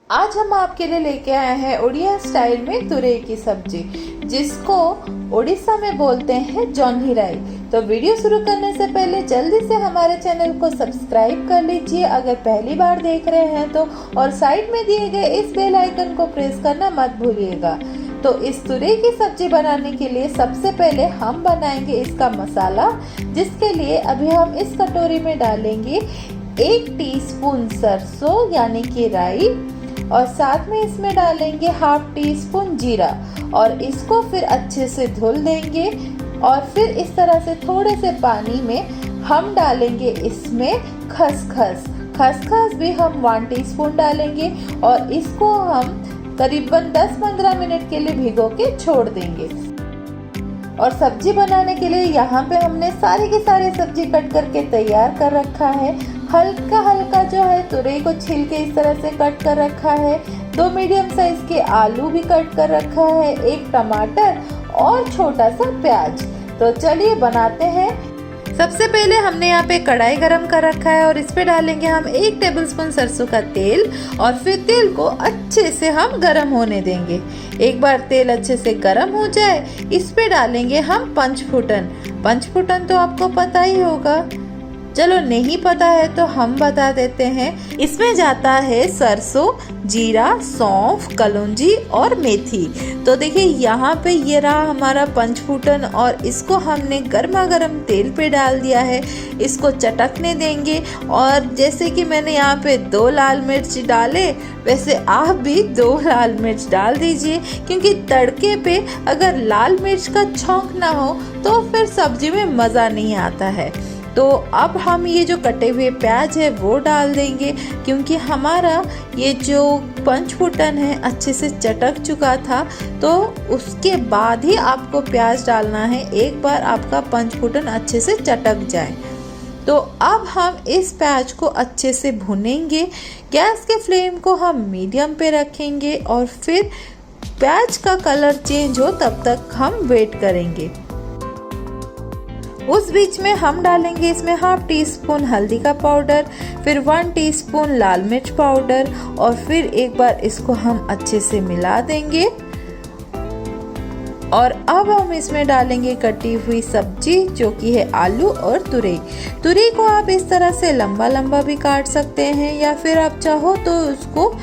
आज हम आपके लिए लेके आए हैं उड़िया स्टाइल में तुरई की सब्जी, जिसको उड़ीसा में बोलते हैं जौन्ही राई। तो वीडियो शुरू करने से पहले जल्दी से हमारे चैनल को सब्सक्राइब कर लीजिए अगर पहली बार देख रहे हैं तो, और साइड में दिए गए इस बेल आइकन को प्रेस करना मत भूलिएगा। तो इस तुरई की सब्जी बनाने के लिए सबसे पहले हम बनाएंगे इसका मसाला, जिसके लिए अभी हम इस कटोरी में डालेंगे 1 टीस्पून सरसों यानी कि राई, और साथ में इसमें डालेंगे ½ टीस्पून जीरा, और इसको फिर अच्छे से धुल देंगे। और फिर इस तरह से थोड़े से पानी में हम डालेंगे इसमें खसखस भी हम 1 टीस्पून डालेंगे, और इसको हम करीबन 10-15 मिनट के लिए भिगो के छोड़ देंगे। और सब्जी बनाने के लिए यहाँ पे हमने सारी की सारी सब्जी कट करके तैयार कर रखा है। हल्का हल्का जो है तुरई को छील के इस तरह से कट कर रखा है। 2 मीडियम साइज के आलू भी कट कर रखा है, 1 टमाटर और छोटा सा प्याज। तो चलिए बनाते हैं। सबसे पहले हमने यहाँ पे कढ़ाई गरम कर रखा है और इस पे डालेंगे हम 1 टेबलस्पून सरसों का तेल, और फिर तेल को अच्छे से हम गरम होने देंगे। एक बार तेल अच्छे से गरम हो जाए, इस पे डालेंगे हम पंचफुटन तो आपको पता ही होगा, चलो नहीं पता है तो हम बता देते हैं। इसमें जाता है सरसों, जीरा, सौंफ, कलौंजी और मेथी। तो देखिए यहाँ पे ये रहा हमारा पंचफुटन, और इसको हमने गर्मा गर्म तेल पे डाल दिया है। इसको चटकने देंगे, और जैसे कि मैंने यहाँ पे 2 लाल मिर्च डाले, वैसे आप भी 2 लाल मिर्च डाल दीजिए, क्योंकि तड़के पे अगर लाल मिर्च का छौंक ना हो तो फिर सब्जी में मज़ा नहीं आता है। तो अब हम ये जो कटे हुए प्याज है वो डाल देंगे, क्योंकि हमारा ये जो पंचफुटन है अच्छे से चटक चुका था। तो उसके बाद ही आपको प्याज डालना है, एक बार आपका पंचफुटन अच्छे से चटक जाए। तो अब हम इस प्याज को अच्छे से भुनेंगे। गैस के फ्लेम को हम मीडियम पे रखेंगे, और फिर प्याज का कलर चेंज हो तब तक हम वेट करेंगे। उस बीच में हम डालेंगे इसमें ½ टीस्पून हल्दी का पाउडर, फिर 1 टीस्पून लाल मिर्च पाउडर, और फिर एक बार इसको हम अच्छे से मिला देंगे। और अब हम इसमें डालेंगे कटी हुई सब्जी, जो कि है आलू और तुरई को आप इस तरह से लंबा लंबा भी काट सकते हैं, या फिर आप चाहो तो उसको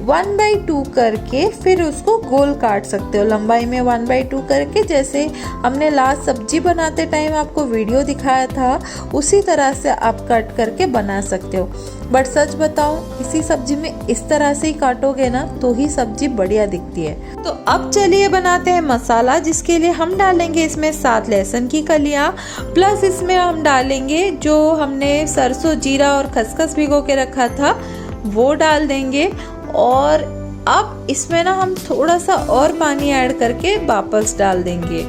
1/2 करके फिर उसको गोल काट सकते हो, लंबाई में 1/2 करके, जैसे हमने लास्ट सब्जी बनाते टाइम आपको वीडियो दिखाया था, उसी तरह से आप कट करके बना सकते हो। बट सच बताऊं, इसी सब्जी में इस तरह से ही काटोगे ना तो ही सब्जी बढ़िया दिखती है। तो अब चलिए बनाते हैं मसाला, जिसके लिए हम डालेंगे इसमें 7 लहसुन की कलियां, प्लस इसमें हम डालेंगे जो हमने सरसों, जीरा और खसखस भिगो के रखा था वो डाल देंगे। और अब इसमें ना हम थोड़ा सा और पानी ऐड करके वापस डाल देंगे,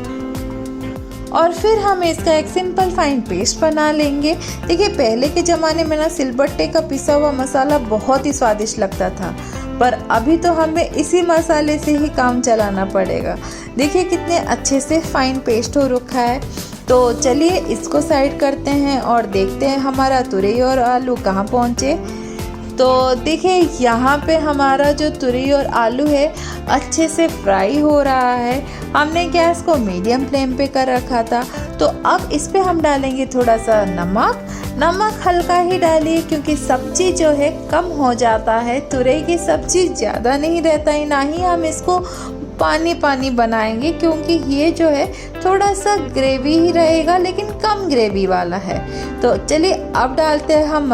और फिर हम इसका एक सिंपल फाइन पेस्ट बना लेंगे। देखिए पहले के ज़माने में ना सिलबट्टे का पिसा हुआ मसाला बहुत ही स्वादिष्ट लगता था, पर अभी तो हमें इसी मसाले से ही काम चलाना पड़ेगा। देखिए कितने अच्छे से फाइन पेस्ट हो रखा है। तो चलिए इसको साइड करते हैं और देखते हैं हमारा तुरई और आलू कहाँ पहुँचे। तो देखिए यहाँ पे हमारा जो तुरई और आलू है अच्छे से फ्राई हो रहा है। हमने गैस को मीडियम फ्लेम पे कर रखा था। तो अब इस पे हम डालेंगे थोड़ा सा नमक हल्का ही डालिए, क्योंकि सब्जी जो है कम हो जाता है। तुरई की सब्जी ज़्यादा नहीं रहता है, ना ही हम इसको पानी बनाएंगे, क्योंकि ये जो है थोड़ा सा ग्रेवी ही रहेगा, लेकिन कम ग्रेवी वाला है। तो चलिए अब डालते हैं हम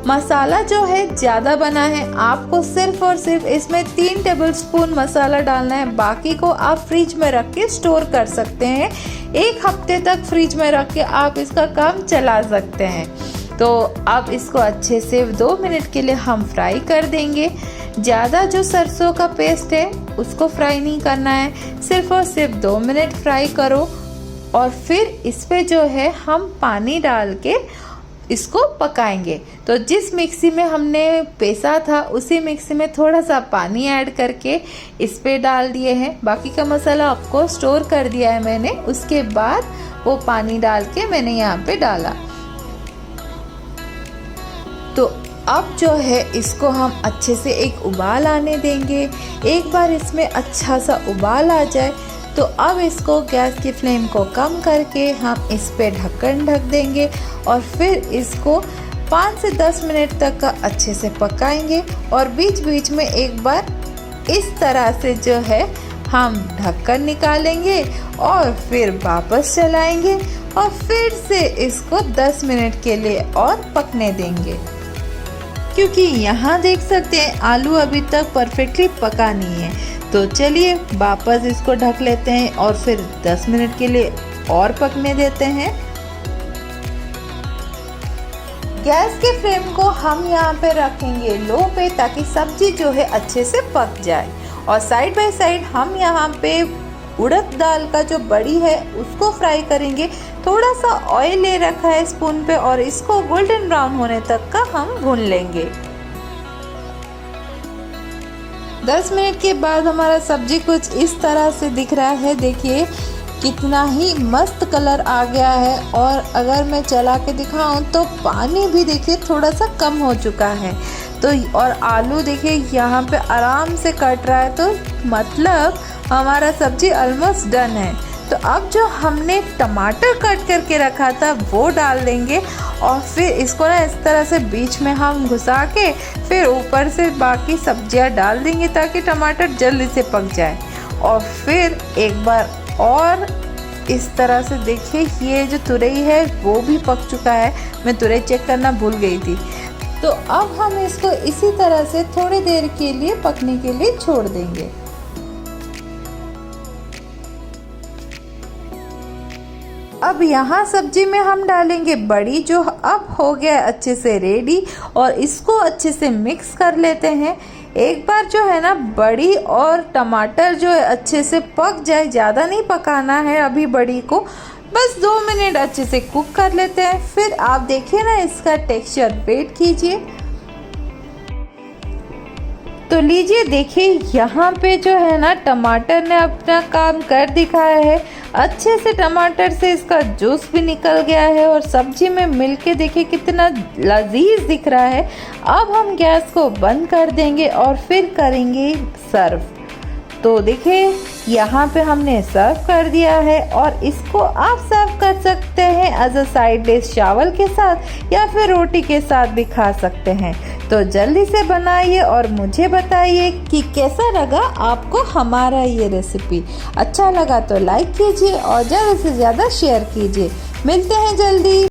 मसाला जो है ज़्यादा बना है, आपको सिर्फ और सिर्फ इसमें 3 टेबलस्पून मसाला डालना है। बाकी को आप फ्रिज में रख के स्टोर कर सकते हैं, 1 हफ्ते तक फ्रिज में रख के आप इसका काम चला सकते हैं। तो अब इसको अच्छे से 2 मिनट के लिए हम फ्राई कर देंगे। ज़्यादा जो सरसों का पेस्ट है उसको फ्राई नहीं करना है, सिर्फ और सिर्फ 2 मिनट फ्राई करो, और फिर इस पे जो है हम पानी डाल के इसको पकाएंगे। तो जिस मिक्सी में हमने पेसा था उसी मिक्सी में थोड़ा सा पानी ऐड करके इस पे डाल दिए हैं। बाकी का मसाला आपको स्टोर कर दिया है मैंने, उसके बाद वो पानी डाल के मैंने यहाँ पे डाला। तो अब जो है इसको हम अच्छे से एक उबाल आने देंगे। एक बार इसमें अच्छा सा उबाल आ जाए तो अब इसको गैस की फ्लेम को कम करके हम इस पे ढक्कन ढक देंगे और फिर इसको 5 से 10 मिनट तक का अच्छे से पकाएंगे। और बीच बीच में एक बार इस तरह से जो है हम ढक्कन निकालेंगे और फिर वापस चलाएंगे और फिर से इसको 10 मिनट के लिए और पकने देंगे, क्योंकि यहाँ देख सकते हैं आलू अभी तक परफेक्टली पका नहीं है। तो चलिए वापस इसको ढक लेते हैं और फिर 10 मिनट के लिए और पकने देते हैं। गैस के फ्लेम को हम यहाँ पे रखेंगे लो पे, ताकि सब्जी जो है अच्छे से पक जाए। और साइड बाय साइड हम यहाँ पे उड़द दाल का जो बड़ी है उसको फ्राई करेंगे। थोड़ा सा ऑयल ले रखा है स्पून पे और इसको गोल्डन ब्राउन होने तक का हम भून लेंगे। 10 मिनट के बाद हमारा सब्जी कुछ इस तरह से दिख रहा है। देखिए कितना ही मस्त कलर आ गया है। और अगर मैं चला के दिखाऊं तो पानी भी देखिए थोड़ा सा कम हो चुका है। तो और आलू देखिए यहाँ पे आराम से कट रहा है, तो मतलब हमारा सब्जी ऑलमोस्ट डन है। तो अब जो हमने टमाटर कट करके रखा था वो डाल देंगे और फिर इसको ना इस तरह से बीच में हम घुसा के फिर ऊपर से बाकी सब्जियां डाल देंगे, ताकि टमाटर जल्दी से पक जाए। और फिर एक बार और इस तरह से देखिए ये जो तुरई है वो भी पक चुका है। मैं तुरई चेक करना भूल गई थी। तो अब हम इसको इसी तरह से थोड़ी देर के लिए पकने के लिए छोड़ देंगे। अब यहाँ सब्जी में हम डालेंगे बड़ी, जो अब हो गया अच्छे से रेडी, और इसको अच्छे से मिक्स कर लेते हैं। एक बार जो है ना बड़ी और टमाटर जो है अच्छे से पक जाए, ज़्यादा नहीं पकाना है अभी बड़ी को, बस 2 मिनट अच्छे से कुक कर लेते हैं। फिर आप देखिए ना इसका टेक्सचर, वेट कीजिए। तो लीजिए देखिए यहाँ पे जो है ना टमाटर ने अपना काम कर दिखाया है। अच्छे से टमाटर से इसका जूस भी निकल गया है और सब्जी में मिलके देखिए कितना लजीज दिख रहा है। अब हम गैस को बंद कर देंगे और फिर करेंगे सर्व। तो देखिए यहाँ पे हमने सर्व कर दिया है और इसको आप सर्व कर सकते हैं एज अ साइड डिश चावल के साथ या फिर रोटी के साथ भी खा सकते हैं। तो जल्दी से बनाइए और मुझे बताइए कि कैसा लगा आपको हमारा ये रेसिपी। अच्छा लगा तो लाइक कीजिए और ज़्यादा से ज़्यादा शेयर कीजिए। मिलते हैं जल्दी।